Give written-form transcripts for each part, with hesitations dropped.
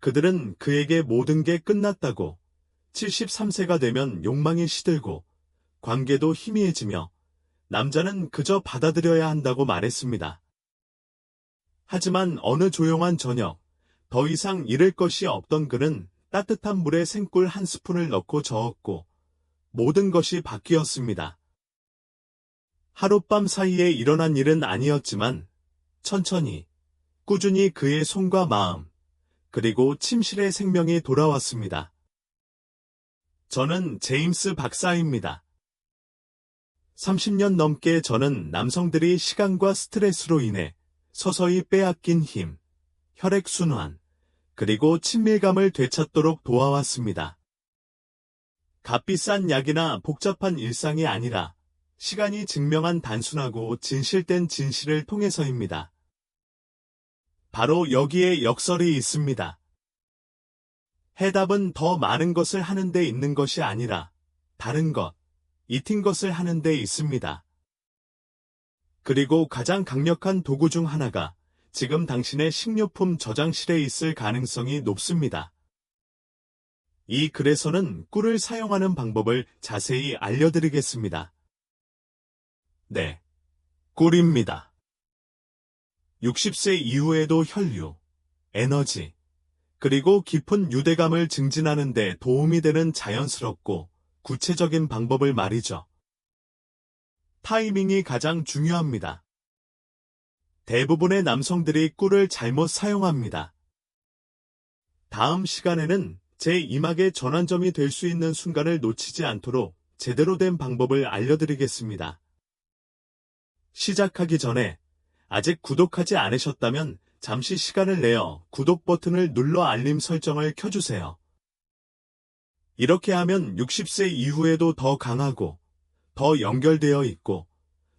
그들은 그에게 모든 게 끝났다고, 73세가 되면 욕망이 시들고 관계도 희미해지며 남자는 그저 받아들여야 한다고 말했습니다. 하지만 어느 조용한 저녁, 더 이상 잃을 것이 없던 그는 따뜻한 물에 생꿀 한 스푼을 넣고 저었고 모든 것이 바뀌었습니다. 하룻밤 사이에 일어난 일은 아니었지만 천천히, 꾸준히 그의 손과 마음, 그리고 침실의 생명이 돌아왔습니다. 저는 제임스 박사입니다. 30년 넘게 저는 남성들이 시간과 스트레스로 인해 서서히 빼앗긴 힘, 혈액순환, 그리고 친밀감을 되찾도록 도와왔습니다. 값비싼 약이나 복잡한 일상이 아니라 시간이 증명한 단순하고 진실된 진실을 통해서입니다. 바로 여기에 역설이 있습니다. 해답은 더 많은 것을 하는 데 있는 것이 아니라 다른 것, 잊힌 것을 하는 데 있습니다. 그리고 가장 강력한 도구 중 하나가 지금 당신의 식료품 저장실에 있을 가능성이 높습니다. 이 글에서는 꿀을 사용하는 방법을 자세히 알려드리겠습니다. 네, 꿀입니다. 60세 이후에도 혈류, 에너지, 그리고 깊은 유대감을 증진하는 데 도움이 되는 자연스럽고 구체적인 방법을 말이죠. 타이밍이 가장 중요합니다. 대부분의 남성들이 꿀을 잘못 사용합니다. 다음 시간에는 제 이막의 전환점이 될 수 있는 순간을 놓치지 않도록 제대로 된 방법을 알려드리겠습니다. 시작하기 전에 아직 구독하지 않으셨다면 잠시 시간을 내어 구독 버튼을 눌러 알림 설정을 켜주세요. 이렇게 하면 60세 이후에도 더 강하고, 더 연결되어 있고,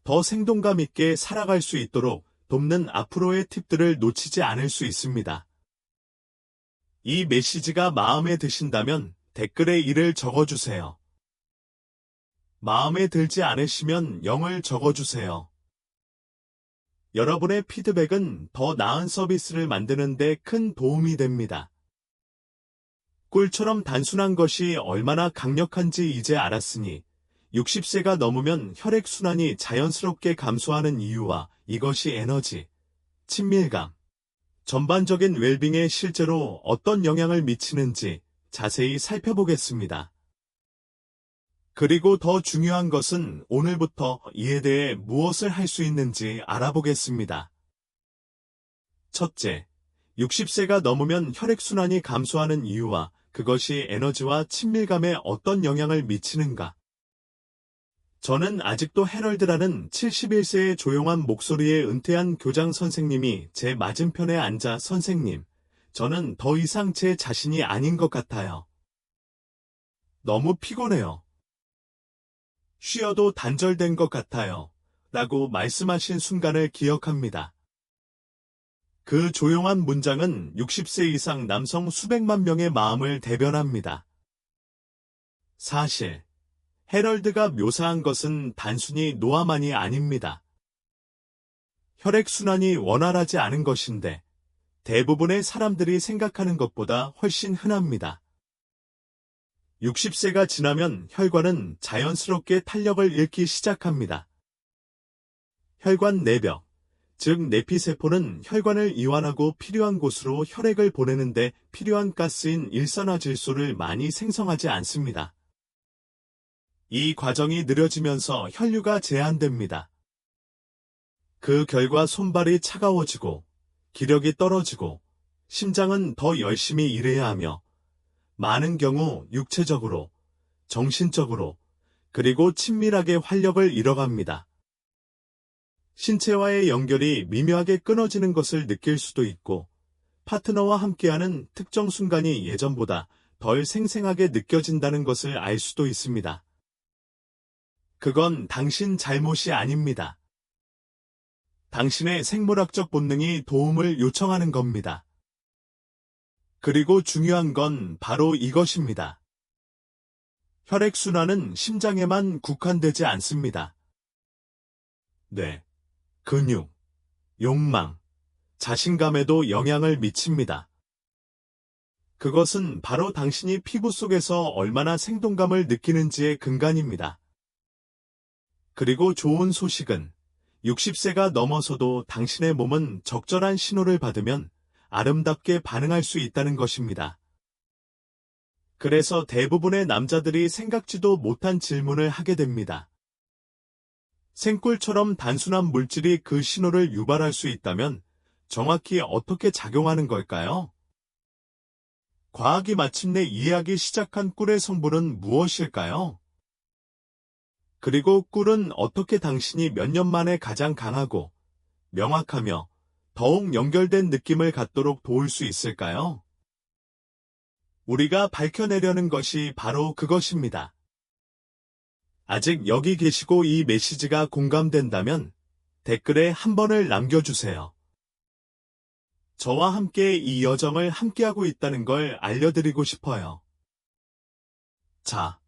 더 생동감 있게 살아갈 수 있도록 돕는 앞으로의 팁들을 놓치지 않을 수 있습니다. 이 메시지가 마음에 드신다면 댓글에 1을 적어주세요. 마음에 들지 않으시면 0을 적어주세요. 여러분의 피드백은 더 나은 서비스를 만드는 데 큰 도움이 됩니다. 꿀처럼 단순한 것이 얼마나 강력한지 이제 알았으니 60세가 넘으면 혈액순환이 자연스럽게 감소하는 이유와 이것이 에너지, 친밀감, 전반적인 웰빙에 실제로 어떤 영향을 미치는지 자세히 살펴보겠습니다. 그리고 더 중요한 것은 오늘부터 이에 대해 무엇을 할 수 있는지 알아보겠습니다. 첫째, 60세가 넘으면 혈액순환이 감소하는 이유와 그것이 에너지와 친밀감에 어떤 영향을 미치는가. 저는 아직도 해럴드라는 71세의 조용한 목소리에 은퇴한 교장 선생님이 제 맞은편에 앉아 선생님, 저는 더 이상 제 자신이 아닌 것 같아요. 너무 피곤해요. 쉬어도 단절된 것 같아요. 라고 말씀하신 순간을 기억합니다. 그 조용한 문장은 60세 이상 남성 수백만 명의 마음을 대변합니다. 사실, 해럴드가 묘사한 것은 단순히 노화만이 아닙니다. 혈액순환이 원활하지 않은 것인데 대부분의 사람들이 생각하는 것보다 훨씬 흔합니다. 60세가 지나면 혈관은 자연스럽게 탄력을 잃기 시작합니다. 혈관 내벽, 즉 내피세포는 혈관을 이완하고 필요한 곳으로 혈액을 보내는데 필요한 가스인 일산화질소를 많이 생성하지 않습니다. 이 과정이 느려지면서 혈류가 제한됩니다. 그 결과 손발이 차가워지고 기력이 떨어지고 심장은 더 열심히 일해야 하며 많은 경우 육체적으로, 정신적으로, 그리고 친밀하게 활력을 잃어갑니다. 신체와의 연결이 미묘하게 끊어지는 것을 느낄 수도 있고 파트너와 함께하는 특정 순간이 예전보다 덜 생생하게 느껴진다는 것을 알 수도 있습니다. 그건 당신 잘못이 아닙니다. 당신의 생물학적 본능이 도움을 요청하는 겁니다. 그리고 중요한 건 바로 이것입니다. 혈액순환은 심장에만 국한되지 않습니다. 뇌, 근육, 욕망, 자신감에도 영향을 미칩니다. 그것은 바로 당신이 피부 속에서 얼마나 생동감을 느끼는지의 근간입니다. 그리고 좋은 소식은 60세가 넘어서도 당신의 몸은 적절한 신호를 받으면 아름답게 반응할 수 있다는 것입니다. 그래서 대부분의 남자들이 생각지도 못한 질문을 하게 됩니다. 생꿀처럼 단순한 물질이 그 신호를 유발할 수 있다면 정확히 어떻게 작용하는 걸까요? 과학이 마침내 이해하기 시작한 꿀의 성분은 무엇일까요? 그리고 꿀은 어떻게 당신이 몇 년 만에 가장 강하고 명확하며 더욱 연결된 느낌을 갖도록 도울 수 있을까요? 우리가 밝혀내려는 것이 바로 그것입니다. 아직 여기 계시고 이 메시지가 공감된다면 댓글에 한 번을 남겨주세요. 저와 함께 이 여정을 함께하고 있다는 걸 알려드리고 싶어요. 자,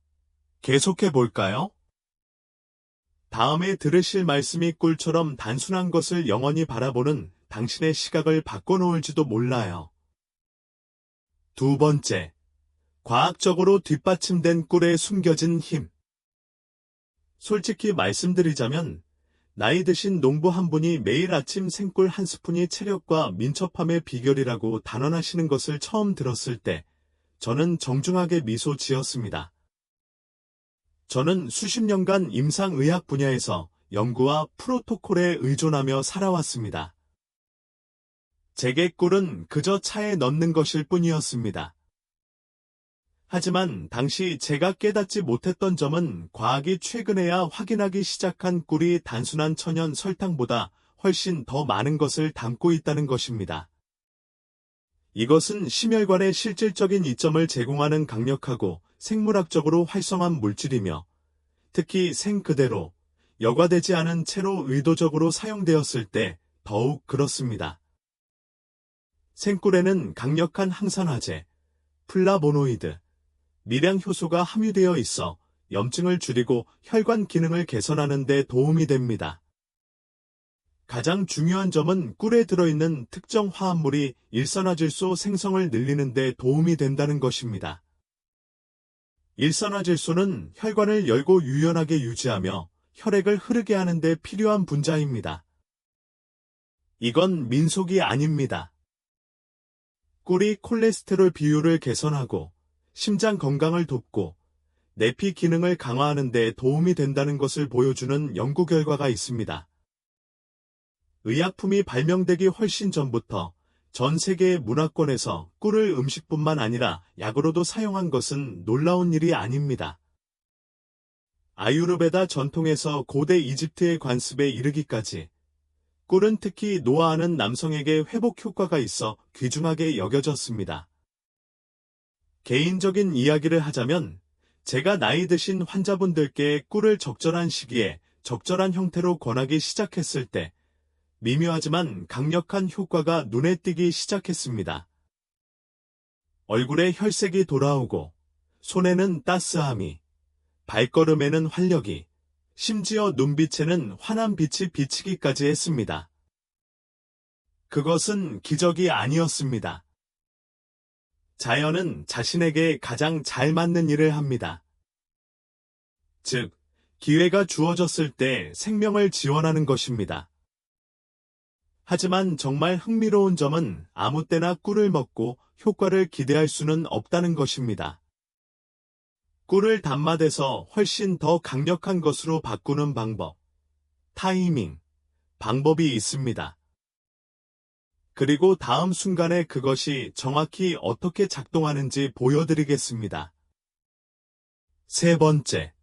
계속해 볼까요? 다음에 들으실 말씀이 꿀처럼 단순한 것을 영원히 바라보는 당신의 시각을 바꿔놓을지도 몰라요. 두 번째, 과학적으로 뒷받침된 꿀에 숨겨진 힘. 솔직히 말씀드리자면 나이 드신 농부 한 분이 매일 아침 생꿀 한 스푼이 체력과 민첩함의 비결이라고 단언하시는 것을 처음 들었을 때 저는 정중하게 미소 지었습니다. 저는 수십 년간 임상의학 분야에서 연구와 프로토콜에 의존하며 살아왔습니다. 제게 꿀은 그저 차에 넣는 것일 뿐이었습니다. 하지만 당시 제가 깨닫지 못했던 점은 과학이 최근에야 확인하기 시작한 꿀이 단순한 천연 설탕보다 훨씬 더 많은 것을 담고 있다는 것입니다. 이것은 심혈관의 실질적인 이점을 제공하는 강력하고 생물학적으로 활성한 물질이며 특히 생 그대로 여과되지 않은 채로 의도적으로 사용되었을 때 더욱 그렇습니다. 생꿀에는 강력한 항산화제, 플라보노이드, 미량 효소가 함유되어 있어 염증을 줄이고 혈관 기능을 개선하는 데 도움이 됩니다. 가장 중요한 점은 꿀에 들어있는 특정 화합물이 일산화질소 생성을 늘리는 데 도움이 된다는 것입니다. 일산화질소는 혈관을 열고 유연하게 유지하며 혈액을 흐르게 하는 데 필요한 분자입니다. 이건 민속이 아닙니다. 꿀이 콜레스테롤 비율을 개선하고 심장 건강을 돕고 내피 기능을 강화하는 데 도움이 된다는 것을 보여주는 연구 결과가 있습니다. 의약품이 발명되기 훨씬 전부터 전 세계의 문화권에서 꿀을 음식뿐만 아니라 약으로도 사용한 것은 놀라운 일이 아닙니다. 아유르베다 전통에서 고대 이집트의 관습에 이르기까지 꿀은 특히 노화하는 남성에게 회복 효과가 있어 귀중하게 여겨졌습니다. 개인적인 이야기를 하자면 제가 나이 드신 환자분들께 꿀을 적절한 시기에 적절한 형태로 권하기 시작했을 때 미묘하지만 강력한 효과가 눈에 띄기 시작했습니다. 얼굴에 혈색이 돌아오고 손에는 따스함이, 발걸음에는 활력이, 심지어 눈빛에는 환한 빛이 비치기까지 했습니다. 그것은 기적이 아니었습니다. 자연은 자신에게 가장 잘 맞는 일을 합니다. 즉, 기회가 주어졌을 때 생명을 지원하는 것입니다. 하지만 정말 흥미로운 점은 아무 때나 꿀을 먹고 효과를 기대할 수는 없다는 것입니다. 꿀을 단맛에서 훨씬 더 강력한 것으로 바꾸는 방법, 타이밍, 방법이 있습니다. 그리고 다음 순간에 그것이 정확히 어떻게 작동하는지 보여드리겠습니다. 세 번째,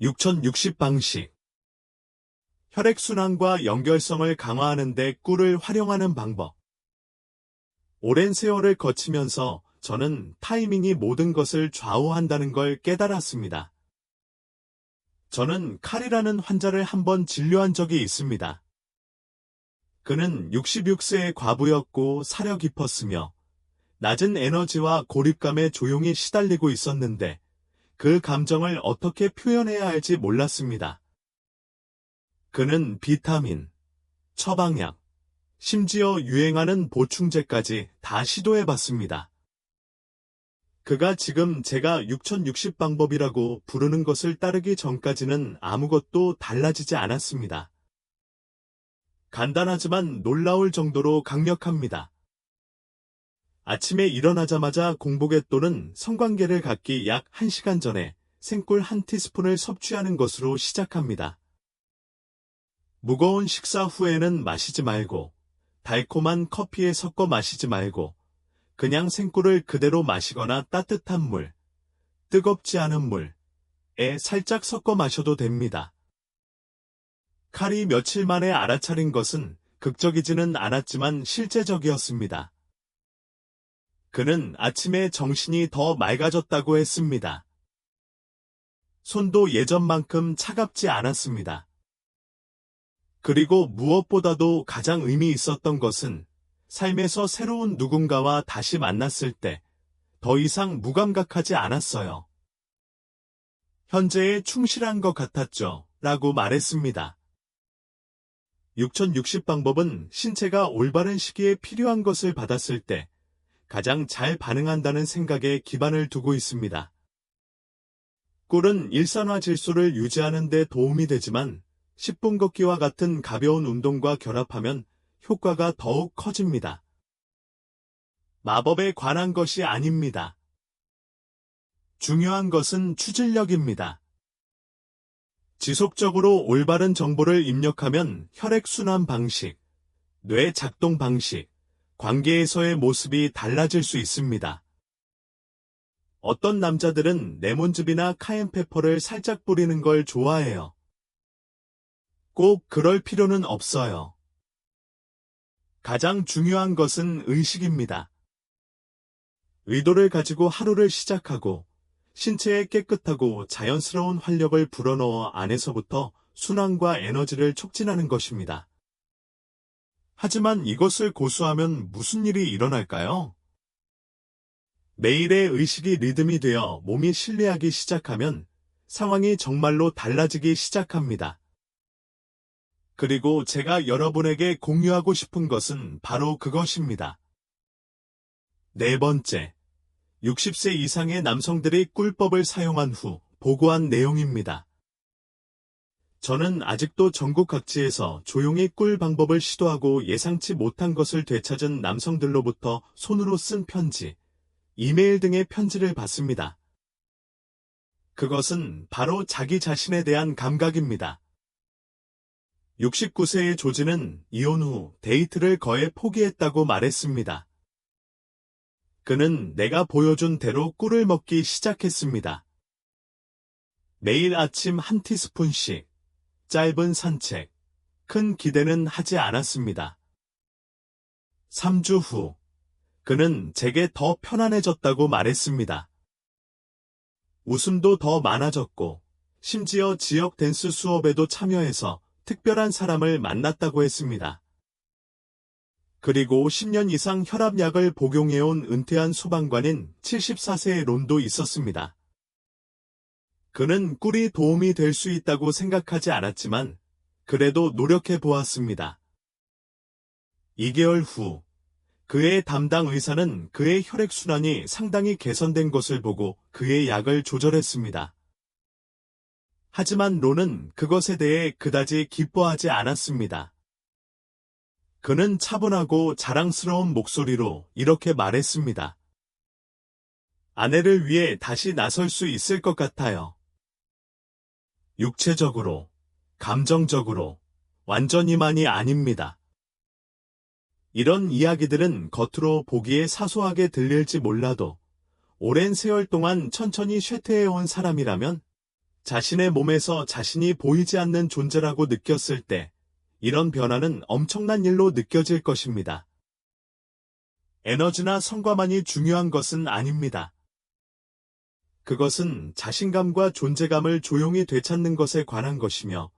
6060 방식. 혈액순환과 연결성을 강화하는 데 꿀을 활용하는 방법. 오랜 세월을 거치면서 저는 타이밍이 모든 것을 좌우한다는 걸 깨달았습니다. 저는 칼이라는 환자를 한번 진료한 적이 있습니다. 그는 66세의 과부였고 사려 깊었으며 낮은 에너지와 고립감에 조용히 시달리고 있었는데 그 감정을 어떻게 표현해야 할지 몰랐습니다. 그는 비타민, 처방약, 심지어 유행하는 보충제까지 다 시도해봤습니다. 그가 지금 제가 6060 방법이라고 부르는 것을 따르기 전까지는 아무것도 달라지지 않았습니다. 간단하지만 놀라울 정도로 강력합니다. 아침에 일어나자마자 공복에 또는 성관계를 갖기 약 1시간 전에 생꿀 1티스푼을 섭취하는 것으로 시작합니다. 무거운 식사 후에는 마시지 말고, 달콤한 커피에 섞어 마시지 말고, 그냥 생꿀을 그대로 마시거나 따뜻한 물, 뜨겁지 않은 물에 살짝 섞어 마셔도 됩니다. 칼이 며칠 만에 알아차린 것은 극적이지는 않았지만 실제적이었습니다. 그는 아침에 정신이 더 맑아졌다고 했습니다. 손도 예전만큼 차갑지 않았습니다. 그리고 무엇보다도 가장 의미 있었던 것은 삶에서 새로운 누군가와 다시 만났을 때 더 이상 무감각하지 않았어요. 현재에 충실한 것 같았죠. 라고 말했습니다. 6060 방법은 신체가 올바른 시기에 필요한 것을 받았을 때 가장 잘 반응한다는 생각에 기반을 두고 있습니다. 꿀은 일산화 질소를 유지하는 데 도움이 되지만 10분 걷기와 같은 가벼운 운동과 결합하면 효과가 더욱 커집니다. 마법에 관한 것이 아닙니다. 중요한 것은 추진력입니다. 지속적으로 올바른 정보를 입력하면 혈액순환 방식, 뇌 작동 방식, 관계에서의 모습이 달라질 수 있습니다. 어떤 남자들은 레몬즙이나 카yen페퍼를 살짝 뿌리는 걸 좋아해요. 꼭 그럴 필요는 없어요. 가장 중요한 것은 의식입니다. 의도를 가지고 하루를 시작하고 신체에 깨끗하고 자연스러운 활력을 불어넣어 안에서부터 순환과 에너지를 촉진하는 것입니다. 하지만 이것을 고수하면 무슨 일이 일어날까요? 매일의 의식이 리듬이 되어 몸이 신뢰하기 시작하면 상황이 정말로 달라지기 시작합니다. 그리고 제가 여러분에게 공유하고 싶은 것은 바로 그것입니다. 네 번째, 60세 이상의 남성들이 꿀법을 사용한 후 보고한 내용입니다. 저는 아직도 전국 각지에서 조용히 꿀 방법을 시도하고 예상치 못한 것을 되찾은 남성들로부터 손으로 쓴 편지, 이메일 등의 편지를 받습니다. 그것은 바로 자기 자신에 대한 감각입니다. 69세의 조지는 이혼 후 데이트를 거의 포기했다고 말했습니다. 그는 내가 보여준 대로 꿀을 먹기 시작했습니다. 매일 아침 1티스푼씩, 짧은 산책, 큰 기대는 하지 않았습니다. 3주 후, 그는 제게 더 편안해졌다고 말했습니다. 웃음도 더 많아졌고, 심지어 지역 댄스 수업에도 참여해서 특별한 사람을 만났다고 했습니다. 그리고 10년 이상 혈압약을 복용해온 은퇴한 소방관인 74세의 론도 있었습니다. 그는 꿀이 도움이 될 수 있다고 생각하지 않았지만 그래도 노력해 보았습니다. 2개월 후 그의 담당 의사는 그의 혈액순환이 상당히 개선된 것을 보고 그의 약을 조절했습니다. 하지만 론은 그것에 대해 그다지 기뻐하지 않았습니다. 그는 차분하고 자랑스러운 목소리로 이렇게 말했습니다. 아내를 위해 다시 나설 수 있을 것 같아요. 육체적으로, 감정적으로, 완전히만이 아닙니다. 이런 이야기들은 겉으로 보기에 사소하게 들릴지 몰라도 오랜 세월 동안 천천히 쇠퇴해온 사람이라면 자신의 몸에서 자신이 보이지 않는 존재라고 느꼈을 때 이런 변화는 엄청난 일로 느껴질 것입니다. 에너지나 성과만이 중요한 것은 아닙니다. 그것은 자신감과 존재감을 조용히 되찾는 것에 관한 것이며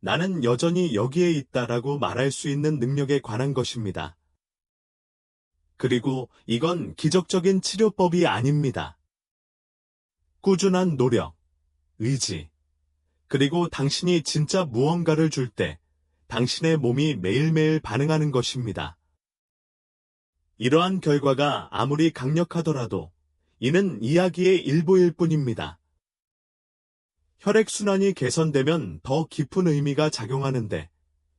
나는 여전히 여기에 있다라고 말할 수 있는 능력에 관한 것입니다. 그리고 이건 기적적인 치료법이 아닙니다. 꾸준한 노력, 의지, 그리고 당신이 진짜 무언가를 줄 때 당신의 몸이 매일매일 반응하는 것입니다. 이러한 결과가 아무리 강력하더라도 이는 이야기의 일부일 뿐입니다. 혈액순환이 개선되면 더 깊은 의미가 작용하는데,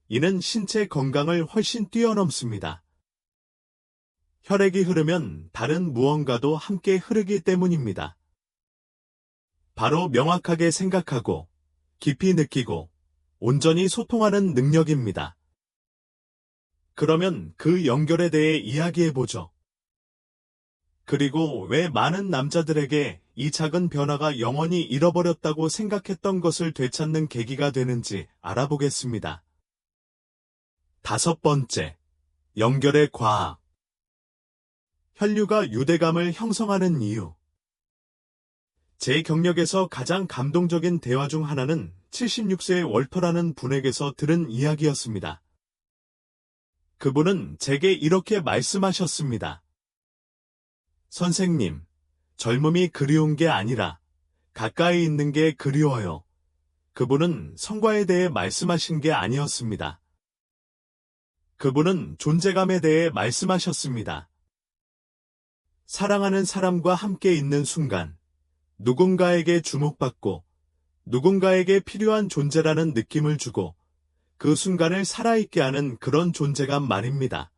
이는 신체 건강을 훨씬 뛰어넘습니다. 혈액이 흐르면 다른 무언가도 함께 흐르기 때문입니다. 바로 명확하게 생각하고, 깊이 느끼고, 온전히 소통하는 능력입니다. 그러면 그 연결에 대해 이야기해보죠. 그리고 왜 많은 남자들에게 이 작은 변화가 영원히 잃어버렸다고 생각했던 것을 되찾는 계기가 되는지 알아보겠습니다. 5번째, 연결의 과학. 혈류가 유대감을 형성하는 이유. 제 경력에서 가장 감동적인 대화 중 하나는 76세의 월터라는 분에게서 들은 이야기였습니다. 그분은 제게 이렇게 말씀하셨습니다. 선생님, 젊음이 그리운 게 아니라 가까이 있는 게 그리워요. 그분은 성과에 대해 말씀하신 게 아니었습니다. 그분은 존재감에 대해 말씀하셨습니다. 사랑하는 사람과 함께 있는 순간, 누군가에게 주목받고, 누군가에게 필요한 존재라는 느낌을 주고, 그 순간을 살아있게 하는 그런 존재감 말입니다.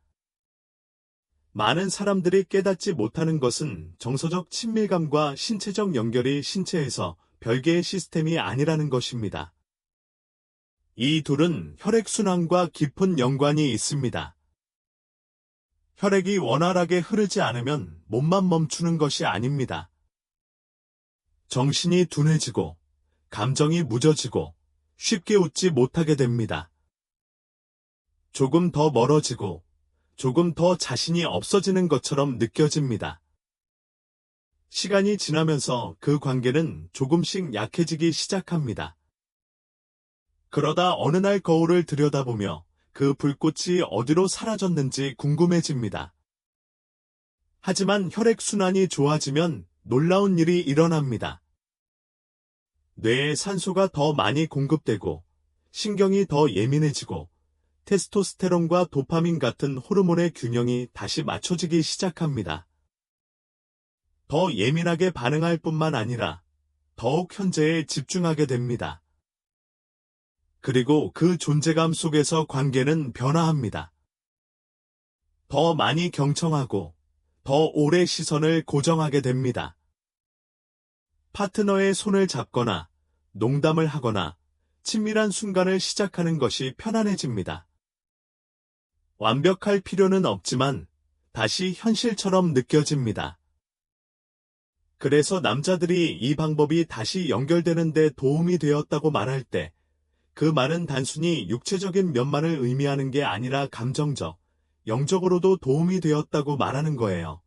많은 사람들이 깨닫지 못하는 것은 정서적 친밀감과 신체적 연결이 신체에서 별개의 시스템이 아니라는 것입니다. 이 둘은 혈액순환과 깊은 연관이 있습니다. 혈액이 원활하게 흐르지 않으면 몸만 멈추는 것이 아닙니다. 정신이 둔해지고, 감정이 무뎌지고, 쉽게 웃지 못하게 됩니다. 조금 더 멀어지고, 조금 더 자신이 없어지는 것처럼 느껴집니다. 시간이 지나면서 그 관계는 조금씩 약해지기 시작합니다. 그러다 어느 날 거울을 들여다보며 그 불꽃이 어디로 사라졌는지 궁금해집니다. 하지만 혈액순환이 좋아지면 놀라운 일이 일어납니다. 뇌에 산소가 더 많이 공급되고, 신경이 더 예민해지고, 테스토스테론과 도파민 같은 호르몬의 균형이 다시 맞춰지기 시작합니다. 더 예민하게 반응할 뿐만 아니라 더욱 현재에 집중하게 됩니다. 그리고 그 존재감 속에서 관계는 변화합니다. 더 많이 경청하고 더 오래 시선을 고정하게 됩니다. 파트너의 손을 잡거나 농담을 하거나 친밀한 순간을 시작하는 것이 편안해집니다. 완벽할 필요는 없지만 다시 현실처럼 느껴집니다. 그래서 남자들이 이 방법이 다시 연결되는 데 도움이 되었다고 말할 때 그 말은 단순히 육체적인 면만을 의미하는 게 아니라 감정적, 영적으로도 도움이 되었다고 말하는 거예요.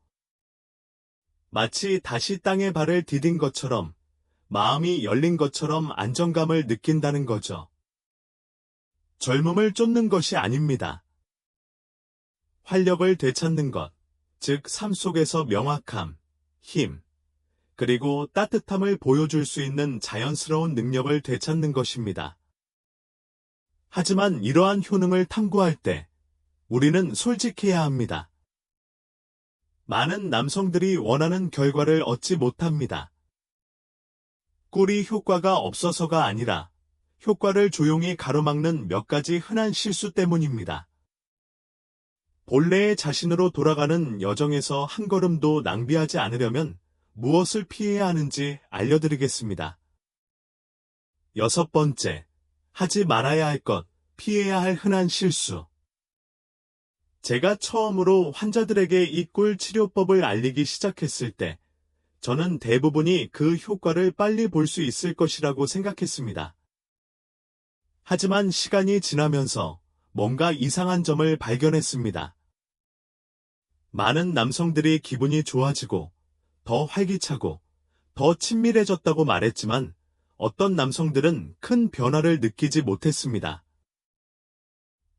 마치 다시 땅에 발을 디딘 것처럼, 마음이 열린 것처럼 안정감을 느낀다는 거죠. 젊음을 쫓는 것이 아닙니다. 활력을 되찾는 것, 즉 삶 속에서 명확함, 힘, 그리고 따뜻함을 보여줄 수 있는 자연스러운 능력을 되찾는 것입니다. 하지만 이러한 효능을 탐구할 때 우리는 솔직해야 합니다. 많은 남성들이 원하는 결과를 얻지 못합니다. 꿀이 효과가 없어서가 아니라 효과를 조용히 가로막는 몇 가지 흔한 실수 때문입니다. 본래의 자신으로 돌아가는 여정에서 한 걸음도 낭비하지 않으려면 무엇을 피해야 하는지 알려드리겠습니다. 6번째, 하지 말아야 할 것, 피해야 할 흔한 실수. 제가 처음으로 환자들에게 이 꿀 치료법을 알리기 시작했을 때, 저는 대부분이 그 효과를 빨리 볼 수 있을 것이라고 생각했습니다. 하지만 시간이 지나면서 뭔가 이상한 점을 발견했습니다. 많은 남성들이 기분이 좋아지고, 더 활기차고, 더 친밀해졌다고 말했지만, 어떤 남성들은 큰 변화를 느끼지 못했습니다.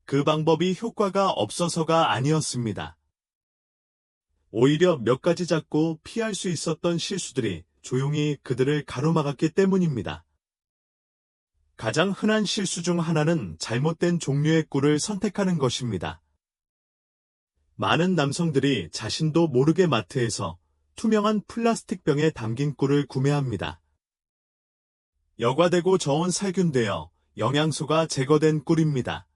그 방법이 효과가 없어서가 아니었습니다. 오히려 몇 가지 작고 피할 수 있었던 실수들이 조용히 그들을 가로막았기 때문입니다. 가장 흔한 실수 중 하나는 잘못된 종류의 꿀을 선택하는 것입니다. 많은 남성들이 자신도 모르게 마트에서 투명한 플라스틱 병에 담긴 꿀을 구매합니다. 여과되고 저온 살균되어 영양소가 제거된 꿀입니다.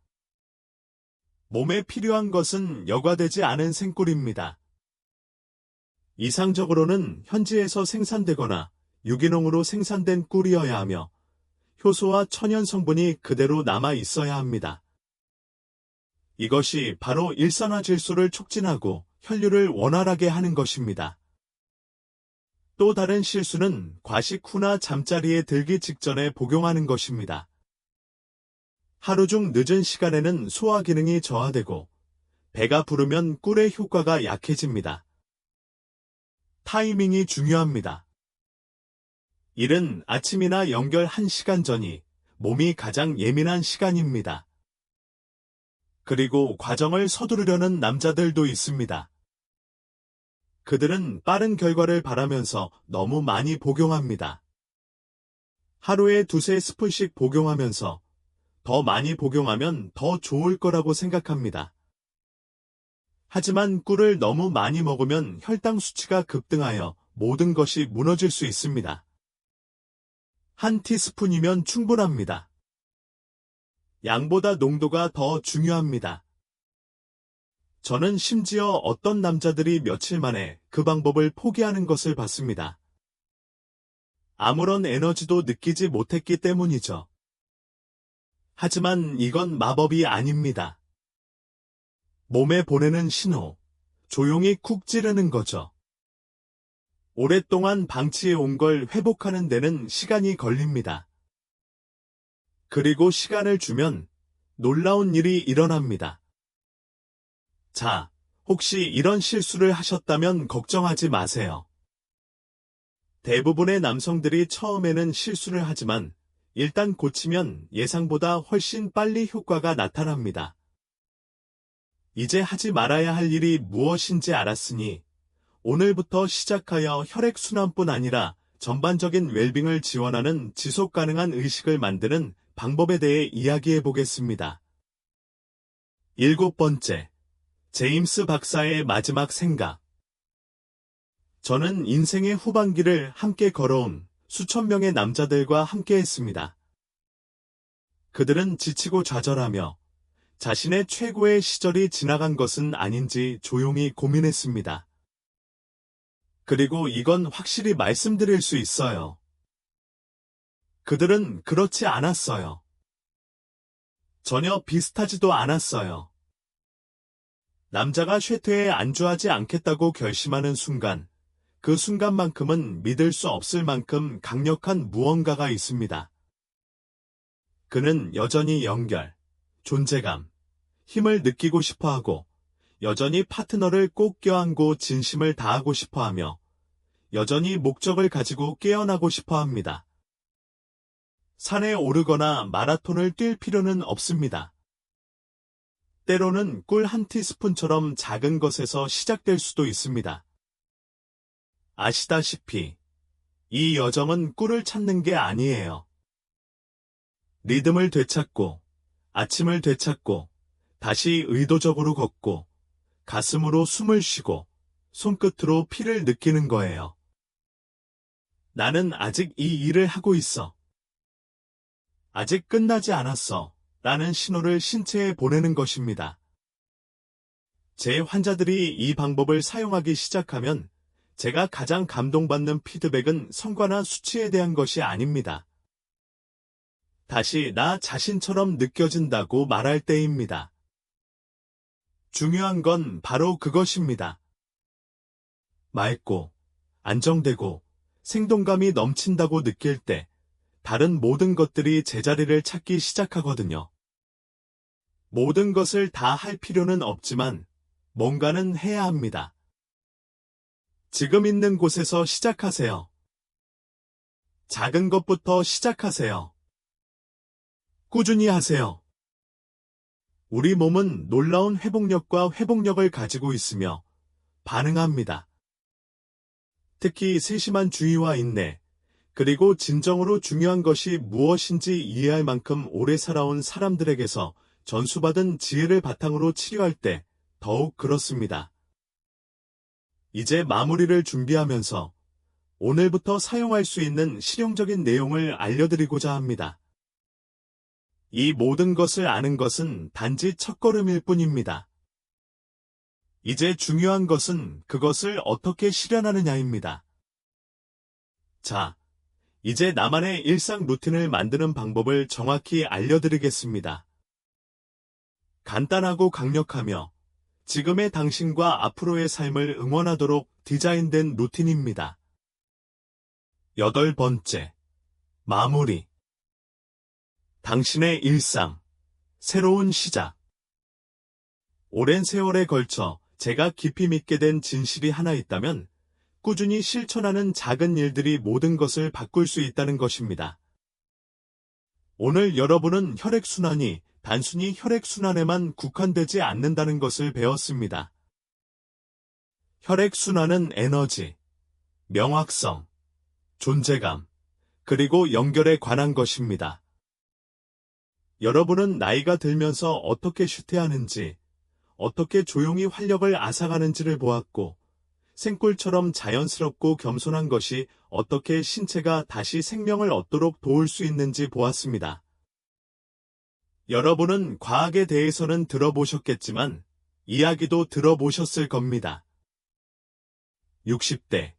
몸에 필요한 것은 여과되지 않은 생꿀입니다. 이상적으로는 현지에서 생산되거나 유기농으로 생산된 꿀이어야 하며 효소와 천연 성분이 그대로 남아 있어야 합니다. 이것이 바로 일산화질소를 촉진하고 혈류를 원활하게 하는 것입니다. 또 다른 실수는 과식 후나 잠자리에 들기 직전에 복용하는 것입니다. 하루 중 늦은 시간에는 소화 기능이 저하되고 배가 부르면 꿀의 효과가 약해집니다. 타이밍이 중요합니다. 이른 아침이나 연결 1시간 전이 몸이 가장 예민한 시간입니다. 그리고 과정을 서두르려는 남자들도 있습니다. 그들은 빠른 결과를 바라면서 너무 많이 복용합니다. 하루에 2~3스푼씩 복용하면서 더 많이 복용하면 더 좋을 거라고 생각합니다. 하지만 꿀을 너무 많이 먹으면 혈당 수치가 급등하여 모든 것이 무너질 수 있습니다. 1티스푼이면 충분합니다. 양보다 농도가 더 중요합니다. 저는 심지어 어떤 남자들이 며칠 만에 그 방법을 포기하는 것을 봤습니다. 아무런 에너지도 느끼지 못했기 때문이죠. 하지만 이건 마법이 아닙니다. 몸에 보내는 신호, 조용히 쿡 찌르는 거죠. 오랫동안 방치해 온 걸 회복하는 데는 시간이 걸립니다. 그리고 시간을 주면 놀라운 일이 일어납니다. 자, 혹시 이런 실수를 하셨다면 걱정하지 마세요. 대부분의 남성들이 처음에는 실수를 하지만 일단 고치면 예상보다 훨씬 빨리 효과가 나타납니다. 이제 하지 말아야 할 일이 무엇인지 알았으니 오늘부터 시작하여 혈액순환뿐 아니라 전반적인 웰빙을 지원하는 지속 가능한 의식을 만드는 방법에 대해 이야기해 보겠습니다. 7번째, 제임스 박사의 마지막 생각. 저는 인생의 후반기를 함께 걸어온 수천 명의 남자들과 함께 했습니다. 그들은 지치고 좌절하며 자신의 최고의 시절이 지나간 것은 아닌지 조용히 고민했습니다. 그리고 이건 확실히 말씀드릴 수 있어요. 그들은 그렇지 않았어요. 전혀 비슷하지도 않았어요. 남자가 쇠퇴에 안주하지 않겠다고 결심하는 순간, 그 순간만큼은 믿을 수 없을 만큼 강력한 무언가가 있습니다. 그는 여전히 연결, 존재감, 힘을 느끼고 싶어하고 여전히 파트너를 꼭 껴안고 진심을 다하고 싶어하며 여전히 목적을 가지고 깨어나고 싶어합니다. 산에 오르거나 마라톤을 뛸 필요는 없습니다. 때로는 꿀 1티스푼처럼 작은 것에서 시작될 수도 있습니다. 아시다시피 이 여정은 꿀을 찾는 게 아니에요. 리듬을 되찾고 아침을 되찾고 다시 의도적으로 걷고 가슴으로 숨을 쉬고 손끝으로 피를 느끼는 거예요. 나는 아직 이 일을 하고 있어. 아직 끝나지 않았어. 라는 신호를 신체에 보내는 것입니다. 제 환자들이 이 방법을 사용하기 시작하면 제가 가장 감동받는 피드백은 성과나 수치에 대한 것이 아닙니다. 다시 나 자신처럼 느껴진다고 말할 때입니다. 중요한 건 바로 그것입니다. 맑고 안정되고 생동감이 넘친다고 느낄 때 다른 모든 것들이 제자리를 찾기 시작하거든요. 모든 것을 다 할 필요는 없지만 뭔가는 해야 합니다. 지금 있는 곳에서 시작하세요. 작은 것부터 시작하세요. 꾸준히 하세요. 우리 몸은 놀라운 회복력과 회복력을 가지고 있으며 반응합니다. 특히 세심한 주의와 인내, 그리고 진정으로 중요한 것이 무엇인지 이해할 만큼 오래 살아온 사람들에게서 전수받은 지혜를 바탕으로 치료할 때 더욱 그렇습니다. 이제 마무리를 준비하면서 오늘부터 사용할 수 있는 실용적인 내용을 알려드리고자 합니다. 이 모든 것을 아는 것은 단지 첫걸음일 뿐입니다. 이제 중요한 것은 그것을 어떻게 실현하느냐입니다. 자, 이제 나만의 일상 루틴을 만드는 방법을 정확히 알려드리겠습니다. 간단하고 강력하며 지금의 당신과 앞으로의 삶을 응원하도록 디자인된 루틴입니다. 8번째, 마무리. 당신의 일상, 새로운 시작. 오랜 세월에 걸쳐 제가 깊이 믿게 된 진실이 하나 있다면 꾸준히 실천하는 작은 일들이 모든 것을 바꿀 수 있다는 것입니다. 오늘 여러분은 혈액순환이 단순히 혈액순환에만 국한되지 않는다는 것을 배웠습니다. 혈액순환은 에너지, 명확성, 존재감, 그리고 연결에 관한 것입니다. 여러분은 나이가 들면서 어떻게 슈테하는지, 어떻게 조용히 활력을 앗아가는지를 보았고, 생꿀처럼 자연스럽고 겸손한 것이 어떻게 신체가 다시 생명을 얻도록 도울 수 있는지 보았습니다. 여러분은 과학에 대해서는 들어보셨겠지만, 이야기도 들어보셨을 겁니다. 60대,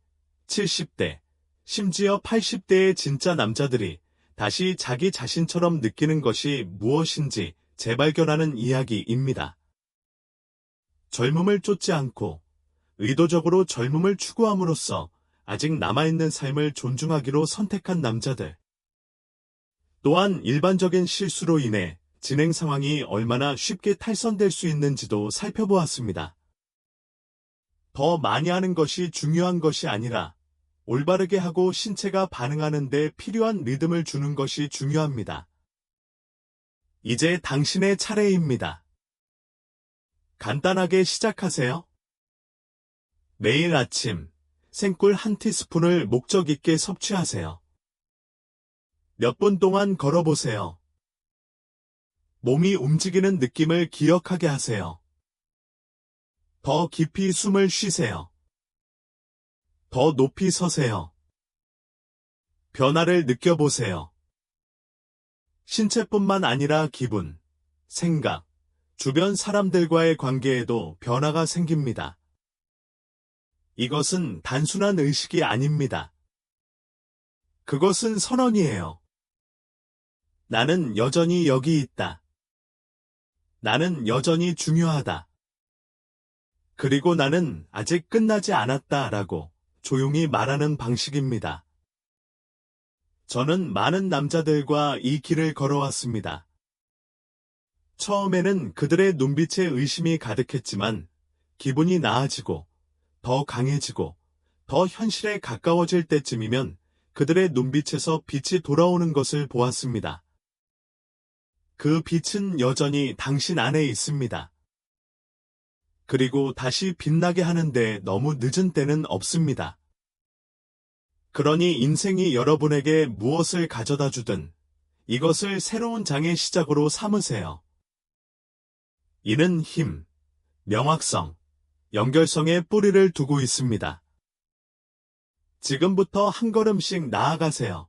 70대, 심지어 80대의 진짜 남자들이 다시 자기 자신처럼 느끼는 것이 무엇인지 재발견하는 이야기입니다. 젊음을 쫓지 않고 의도적으로 젊음을 추구함으로써 아직 남아있는 삶을 존중하기로 선택한 남자들. 또한 일반적인 실수로 인해 진행 상황이 얼마나 쉽게 탈선될 수 있는지도 살펴보았습니다. 더 많이 하는 것이 중요한 것이 아니라 올바르게 하고 신체가 반응하는 데 필요한 리듬을 주는 것이 중요합니다. 이제 당신의 차례입니다. 간단하게 시작하세요. 매일 아침 생꿀 한 티스푼을 목적 있게 섭취하세요. 몇 분 동안 걸어보세요. 몸이 움직이는 느낌을 기억하게 하세요. 더 깊이 숨을 쉬세요. 더 높이 서세요. 변화를 느껴보세요. 신체뿐만 아니라 기분, 생각, 주변 사람들과의 관계에도 변화가 생깁니다. 이것은 단순한 의식이 아닙니다. 그것은 선언이에요. 나는 여전히 여기 있다. 나는 여전히 중요하다. 그리고 나는 아직 끝나지 않았다라고 조용히 말하는 방식입니다. 저는 많은 남자들과 이 길을 걸어왔습니다. 처음에는 그들의 눈빛에 의심이 가득했지만 기분이 나아지고 더 강해지고 더 현실에 가까워질 때쯤이면 그들의 눈빛에서 빛이 돌아오는 것을 보았습니다. 그 빛은 여전히 당신 안에 있습니다. 그리고 다시 빛나게 하는데 너무 늦은 때는 없습니다. 그러니 인생이 여러분에게 무엇을 가져다 주든 이것을 새로운 장의 시작으로 삼으세요. 이는 힘, 명확성, 연결성에 뿌리를 두고 있습니다. 지금부터 한 걸음씩 나아가세요.